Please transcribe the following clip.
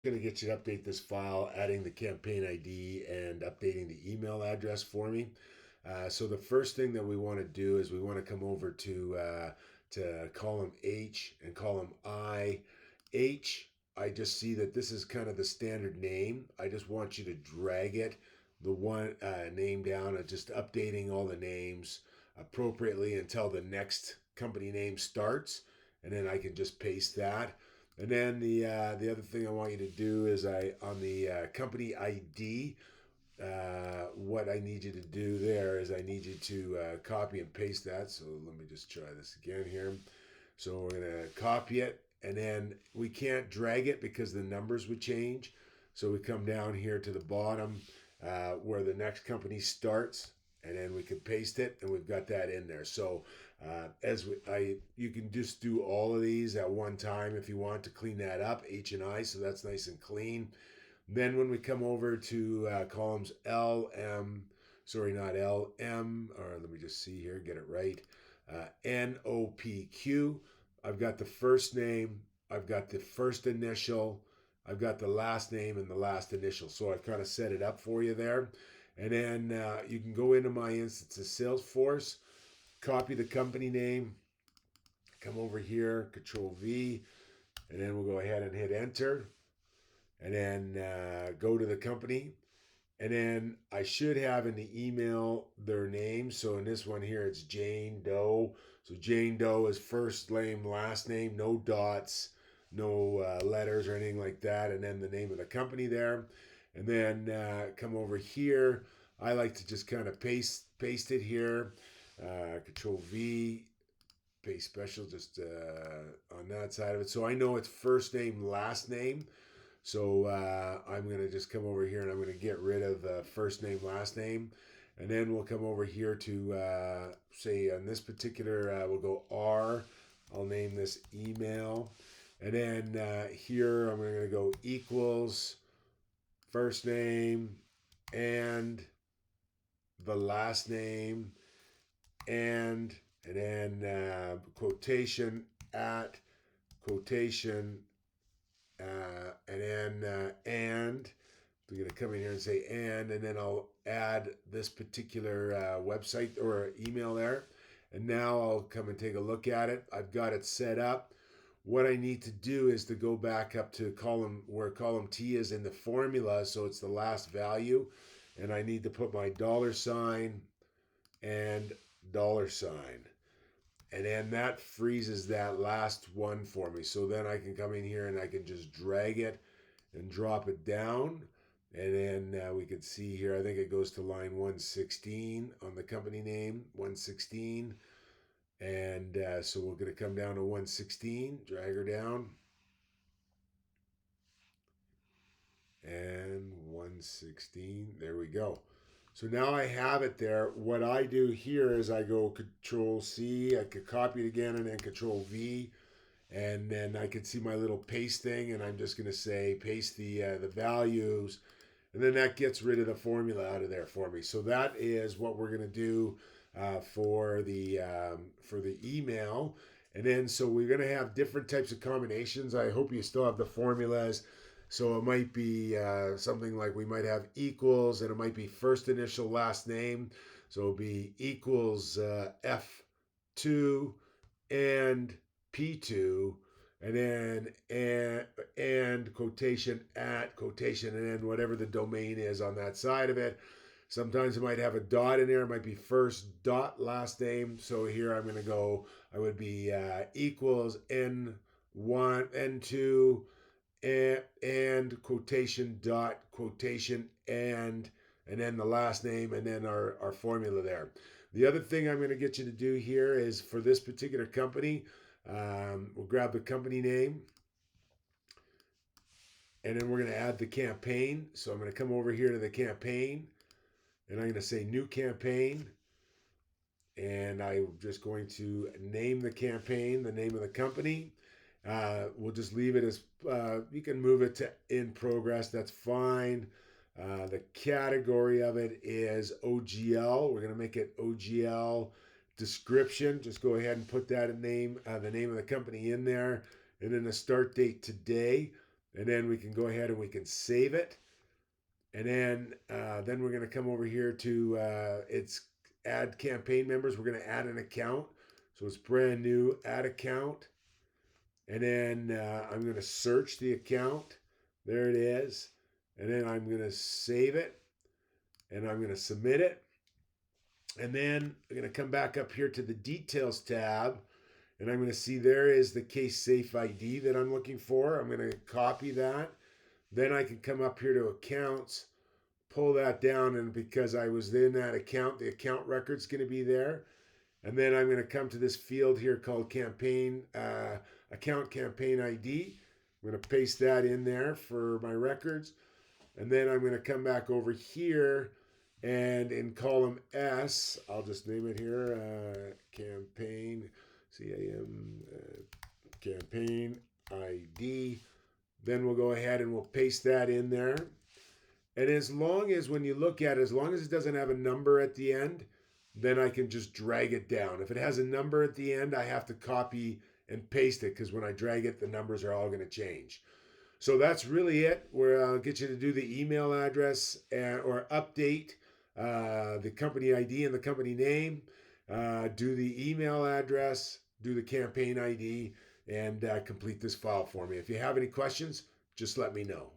Going to get you to update this file, adding the campaign ID and updating the email address for me. So the first thing that we want to do is we want to come over to column H and column I. H, I just see that this is kind of the standard name. I just want you to drag it, the one name down, and just updating all the names appropriately until the next company name starts, and then I can just paste that. And then the other thing I want you to do is I on the company ID. What I need you to do there is I need you to copy and paste that. So let me just try this again here. So we're gonna copy it, and then we can't drag it because the numbers would change. So we come down here to the bottom where the next company starts, and then we can paste it, and we've got that in there. So you can just do all of these at one time if you want to clean that up, H and I, so that's nice and clean. Then when we come over to columns L, M, sorry, not L, M, or let me just see here, get it right. N, O, P, Q. I've got the first name, I've got the first initial, I've got the last name and the last initial. So I've kind of set it up for you there. And then you can go into my instance of Salesforce, copy the company name, come over here, Control V, and then we'll go ahead and hit enter. And then go to the company, and then I should have in the email their name. So in this one here, it's Jane Doe. So Jane Doe is first name, last name, no dots, no letters or anything like that. And then the name of the company there. And then come over here. I like to just kind of paste it here. Control V, paste special just on that side of it. So I know it's first name, last name. So I'm going to just come over here and I'm going to get rid of first name, last name. And then we'll come over here to say on this particular, we'll go R. I'll name this email. And then here I'm going to go equals first name and the last name and then quotation at quotation and then and we're going to come in here and say and then I'll add this particular website or email there. And now I'll come and take a look at it. I've got it set up. What I need to do is to go back up to column where column T is in the formula, so it's the last value, and I need to put my $ and $. And then that freezes that last one for me. So then I can come in here and I can just drag it and drop it down. And then we can see here, I think it goes to line 116 on the company name, 116. And so we're going to come down to 116, drag her down. And 116, there we go. So now I have it there. What I do here is I go Control C, I could copy it again, and then Control V, and then I can see my little paste thing, and I'm just going to say paste the values, and then that gets rid of the formula out of there for me. So that is what we're going to do for the email. And then so we're going to have different types of combinations. I hope you still have the formulas. So it might be something like we might have equals, and it might be first initial last name. So it'll be equals F2 and P2, and then and quotation at quotation, and then whatever the domain is on that side of it. Sometimes it might have a dot in there. It might be first dot last name. So here I'm going to go. I would be equals N1 N2 and quotation dot quotation and then the last name and then our formula there. The other thing I'm going to get you to do here is for this particular company, we'll grab the company name and then we're going to add the campaign. So I'm going to come over here to the campaign and I'm going to say new campaign, and I'm just going to name the campaign, the name of the company. We'll just leave it as you can move it to in progress. That's fine. The category of it is OGL. We're going to make it OGL description. Just go ahead and put that name, the name of the company in there, and then the start date today. And then we can go ahead and we can save it. And then we're going to come over here to it's add campaign members. We're going to add an account. So it's brand new, add account. And then I'm going to search the account. There it is. And then I'm going to save it. And I'm going to submit it. And then I'm going to come back up here to the details tab. And I'm going to see there is the case safe ID that I'm looking for. I'm going to copy that. Then I can come up here to accounts, pull that down. And because I was in that account, the account record's going to be there. And then I'm going to come to this field here called campaign account campaign ID. I'm going to paste that in there for my records. And then I'm going to come back over here and in column S, I'll just name it here, campaign, CAM, campaign ID. Then we'll go ahead and we'll paste that in there. And as long as when you look at it, as long as it doesn't have a number at the end, then I can just drag it down. If it has a number at the end, I have to copy and paste it because when I drag it, the numbers are all going to change. So that's really it. Where I'll get you to do the email address or update the company ID and the company name, do the email address, do the campaign ID, and complete this file for me. If you have any questions, just let me know.